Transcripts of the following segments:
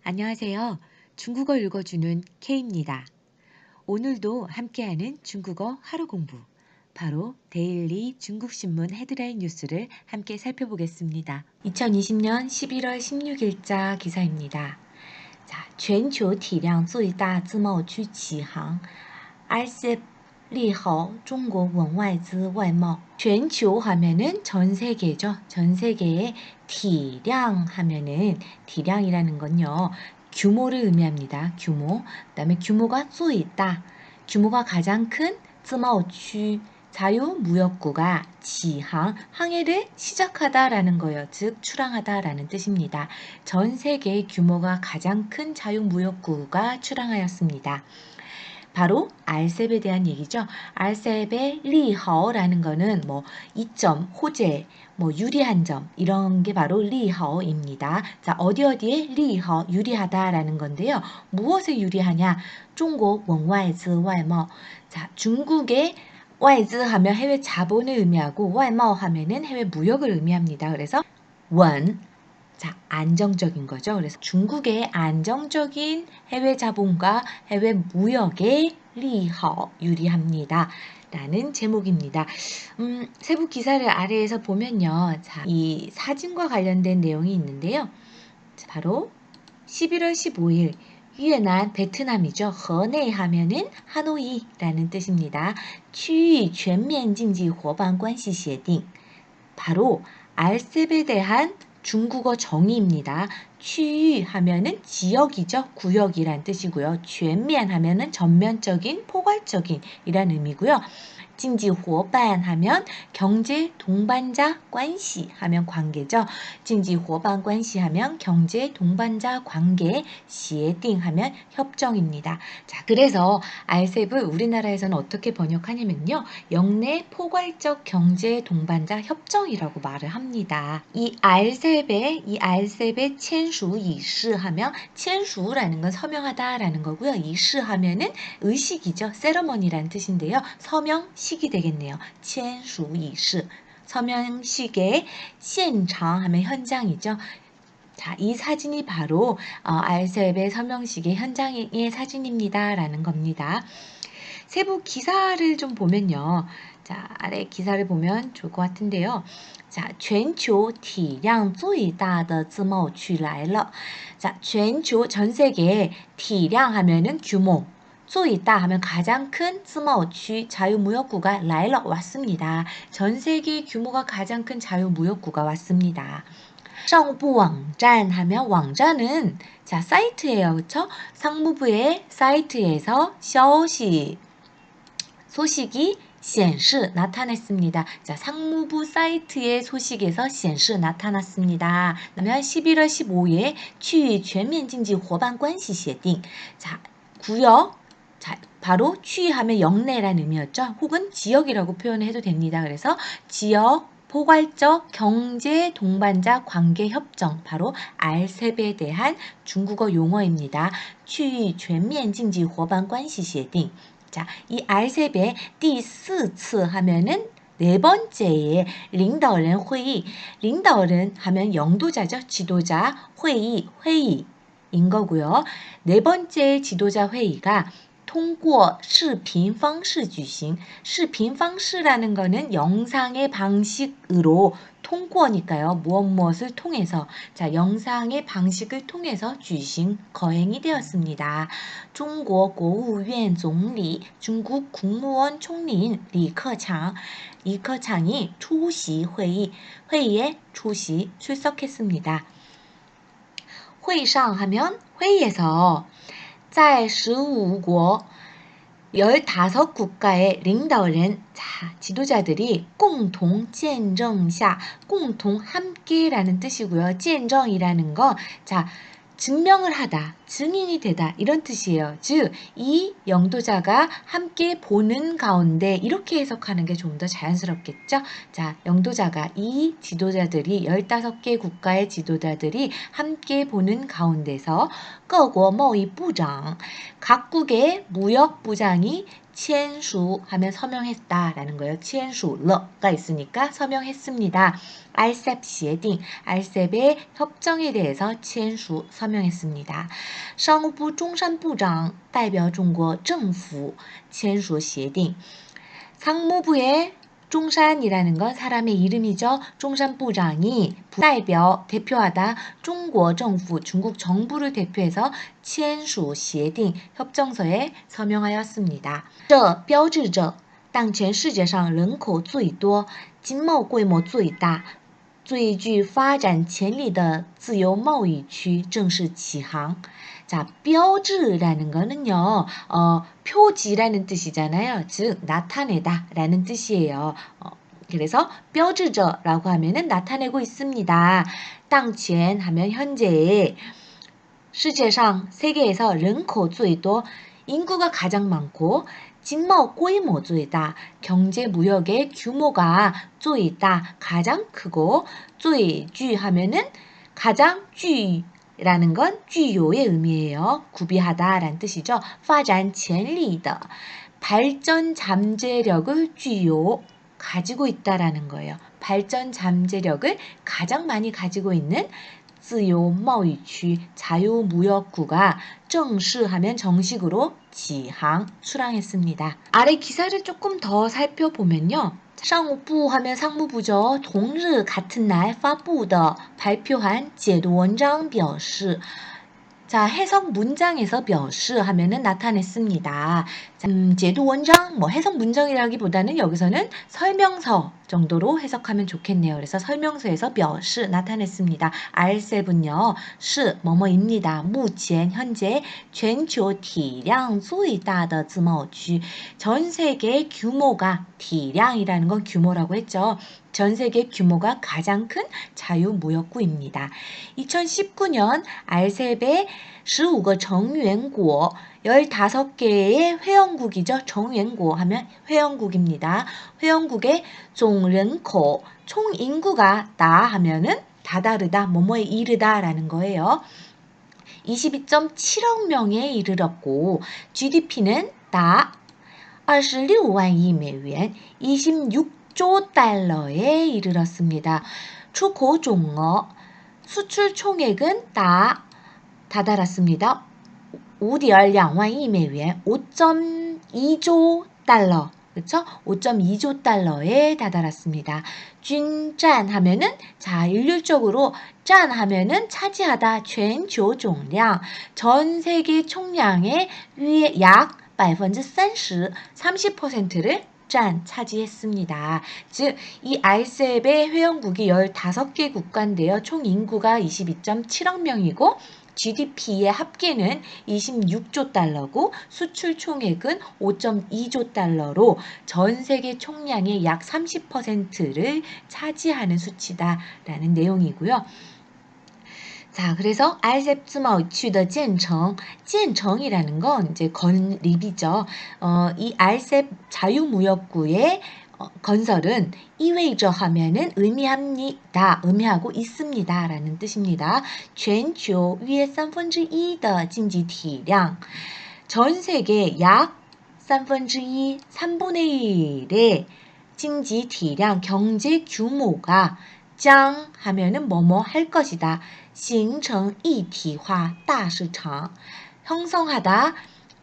안녕하세요. 중국어 읽어주는 K입니다. 오늘도 함께하는 중국어 하루 공부, 바로 데일리 중국신문 헤드라인 뉴스를 함께 살펴보겠습니다. 2020년 11월 16일자 기사입니다. 자, 全球体量最大自贸区启航 RCEP 利好中国稳外资外贸. 全球하면은 전 세계죠. 전 세계의 体量 하면은体量이라는 건요. 규모를 의미합니다. 규모. 그다음에 규모가 最大. 규모가 가장 큰 自贸区 자유무역구가 지항, 항해를 시작하다라는 거예요. 즉 출항하다라는 뜻입니다. 전 세계의 규모가 가장 큰 자유무역구가 출항하였습니다. 바로 RCEP에 대한 얘기죠. RCEP의 리하오라는 거는 뭐 이점, 호재, 뭐 유리한 점 이런 게 바로 리하오입니다. 자, 어디에 리하오, 유리하다라는 건데요. 무엇에 유리하냐? 중국 원와이즈 와이머. 자, 중국의 와이즈 하면 해외 자본을 의미하고 와이머 하면은 해외 무역을 의미합니다. 그래서 원 자, 안정적인 거죠. 그래서 중국의 안정적인 해외 자본과 해외 무역에 리허 유리합니다. 라는 제목입니다. 세부 기사를 아래에서 보면요. 자, 이 사진과 관련된 내용이 있는데요. 자, 바로 11월 15일越南, 베트남이죠. 허네 하면은 하노이라는 뜻입니다. 区域全面经济伙伴关系协定. 바로 RCEP에 대한 중국어 정의입니다. 区域 하면은 지역이죠. 구역이란 뜻이고요. 全面 하면은 전면적인, 포괄적인 이란 의미고요. 经济伙伴 하면 경제 동반자 관시 하면 관계죠. 经济伙伴关系 하면 경제 동반자 관계, 协定 하면 협정입니다. 자, 그래서 RCEP을 우리나라에서는 어떻게 번역하냐면요. 영내 포괄적 경제 동반자 협정이라고 말을 합니다. 이 RCEP의签署仪式 하면签署라는 건 서명하다라는 거고요. 仪式 하면은 의식이죠. 세러머니라는 뜻인데요. 서명식이 되겠네요. 签署仪式 서명식의 现场 하면 현장이죠. 자, 이 사진이 바로 RCEP의 서명식의 현장의 사진입니다. 라는 겁니다. 세부 기사를 좀 보면요. 자, 아래 기사를 보면 좋을 것 같은데요. 자, 全球体量最大的自贸区来了. 자, 全球전 세계 体量 하면은 규모, 最大 하면 가장 큰 自贸区 자유무역구가 来了 왔습니다. 전 세계 규모가 가장 큰 자유무역구가 왔습니다. 상무부网站 하면网站은 자, 사이트예요. 그렇죠? 상무부의 사이트에서 消息 소식이 显示 나타냈습니다. 자, 상무부 사이트의 소식에서 显示 나타났습니다. 그러면 11월 15일 区域全面经济伙伴关系协定. 자, 구역 자, 바로区域하면 영내라는 의미였죠. 혹은 지역이라고 표현해도 됩니다. 그래서 지역 포괄적 경제 동반자 관계 협정, 바로 RCEP에 대한 중국어 용어입니다. 区域全面经济伙伴关系协定. 자, 이 RCEP의 第四次 하면은 네 번째의 领导人会议, 领导人 하면 영도자죠. 지도자, 회의인 거고요. 네 번째 지도자 회의가 通过视频方式举行. 视频方式라는 거는 영상의 방식으로 통과니까요. 무엇을 통해서. 자, 영상의 방식을 통해서 举行 거행이 되었습니다. 중국 국무위원 총리, 중국 국무원 총리인 리커창이 출席회의에 출석했습니다. 会上 하면 회의에서 在15국 15국가의 领导人, 자, 지도자들이 共同见证下, 共同 함께라는 뜻이고요. 见证이라는 거, 자, 증명을 하다, 증인이 되다 이런 뜻이에요. 즉, 이 영도자가 함께 보는 가운데 이렇게 해석하는 게 좀 더 자연스럽겠죠? 자, 영도자가 이 지도자들이 15개 국가의 지도자들이 함께 보는 가운데서 各国贸易部长 각국의 무역부장이 签署하면 서명했다라는 거예요. 签署了가 있으니까 서명했습니다. RCEP 协定, RCEP의 협정에 대해서 签署 서명했습니다. 商务部中山部长代表中国政府签署协定. 상무부의 종산이라는 건 사람의 이름이죠. 종산 부장이代表 대표하다 중국 정부 중국 정부를 대표해서 签署协定 협정서에 서명하였습니다. 这标志着当前世界上人口最多、经贸规模最大、最具发展潜力的自由贸易区正式起航. 자, 标志라는 거는요, 표지라는 뜻이잖아요. 즉, 나타내다 라는 뜻이에요. 그래서 标志着라고 하면은 나타내고 있습니다. 当前 하면 현재, 世界上 세계에서 人口最多 인구가 가장 많고, 经贸规模最大 경제 무역의 규모가 最大 가장 크고, 最具 하면은 가장 具 라는 건 具有의 의미예요. 구비하다 라는 뜻이죠. 发展潜力的 발전 잠재력을 具有 가지고 있다라는 거예요. 발전 잠재력을 가장 많이 가지고 있는 自由贸易区 자유무역구가 正式 하면 정식으로 지항 출항했습니다. 아래 기사를 조금 더 살펴보면요. 商务部 하면 상무부죠. 同日 같은 날 发布的 발표한 解读文章表示 자, 해석 문장에서 表示 하면은 나타냈습니다. 제도 원장, 해석 문장이라기보다는 여기서는 설명서 정도로 해석하면 좋겠네요. 그래서 설명서에서 表示 나타냈습니다. RCEP은요, 是 뭐뭐입니다. 目前 현재 全球体量最大的自贸区 전 세계 규모가体量이라는 건 규모라고 했죠. 전 세계 규모가 가장 큰 자유무역구입니다. 2019년 RCEP의 15개 정연국 15개의 회원국이죠. 정연국 하면 회원국입니다. 회원국의 총人口 총인구가 다 하면은 다다르다, 뭐뭐에 이르다라는 거예요. 22.7억 명에 이르렀고 GDP는 다 26만 이美元, 26조 달러에 이르렀습니다.出口总额 수출 총액은 다 다다랐습니다. 5.2만 이美元, 5.2조 달러. 그렇죠? 5.2조 달러에 다다랐습니다. 균짠 하면은 자, 일률적으로 짠 하면은 차지하다 全球总量 전 세계 총량의 위에 약 30%, 30%를 짠 차지했습니다. 즉, 이 RCEP의 회원국이 15개 국가인데요. 총 인구가 22.7억 명이고 GDP의 합계는 26조 달러고 수출 총액은 5.2조 달러로 전 세계 총량의 약 30%를 차지하는 수치다라는 내용이고요. 자, 그래서 RCEP 自贸区的建成, 建成이라는 건 이제 건립이죠. 이 RCEP 자유무역구의 건설은 意味着 하면은 의미합니다. 의미하고 있습니다. 라는 뜻입니다. 全球约1/3的经济体量 전 세계 약 1/3, 3분의 1의 经济体量 경제 규모가 将 하면은 뭐뭐 할 것이다. 形成一体化大市场 형성하다.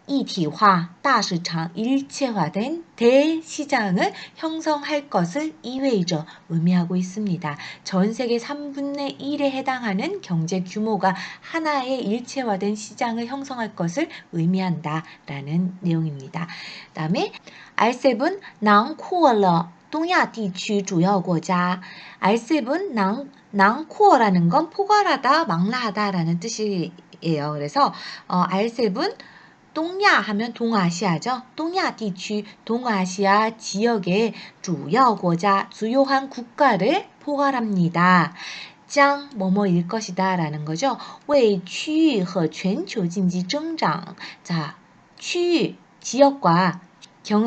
一体化大市场 일체화된 대시장을 형성할 것을 意味着 의미하고 있습니다. 전 세계 3분의 1에 해당하는 경제 규모가 하나의 일체화된 시장을 형성할 것을 의미한다라는 내용입니다. 그 다음에 RCEP은 囊括了 东亚地区主要国家 RCEP은囊括라는 건 포괄하다, 망라하다라는 뜻이에요. 그래서 RCEP은 동야 하면 동아시아죠. 동야地区, 동아시아 지역의 주요国家, 주요한 국가를 포괄합니다. 将 뭐뭐일 것이다 라는 거죠. 为区域和全球经济增长. 자, 区域, 지역과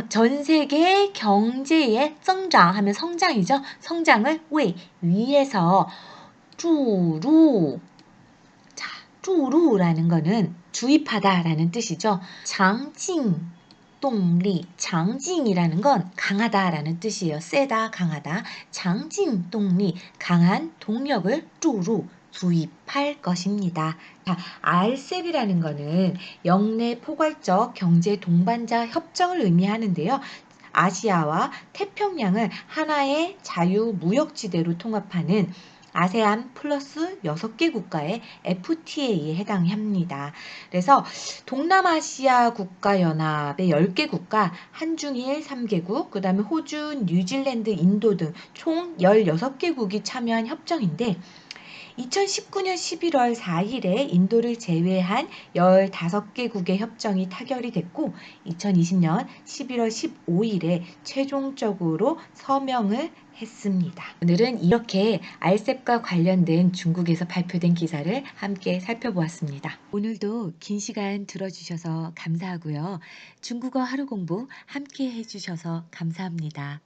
전 세계 경제의 增长 하면 성장이죠. 성장을 为 위해서 注入 注入라는 거는 주입하다 라는 뜻이죠. 장진 동리, 장징이라는 건 강하다라는 뜻이에요. 세다, 강하다. 장징 동리, 강한 동력을 쭈루, 주입할 것입니다. 자, RCEP이라는 거는 영내 포괄적 경제 동반자 협정을 의미하는데요. 아시아와 태평양을 하나의 자유무역지대로 통합하는 아세안 플러스 6개 국가의 FTA에 해당합니다. 그래서 동남아시아 국가연합의 10개 국가, 한중일 3개국, 그 다음에 호주, 뉴질랜드, 인도 등 총 16개국이 참여한 협정인데 2019년 11월 4일에 인도를 제외한 15개국의 협정이 타결이 됐고 2020년 11월 15일에 최종적으로 서명을 했습니다. 오늘은 이렇게 RCEP과 관련된 중국에서 발표된 기사를 함께 살펴보았습니다. 오늘도 긴 시간 들어주셔서 감사하고요. 중국어 하루 공부 함께 해주셔서 감사합니다.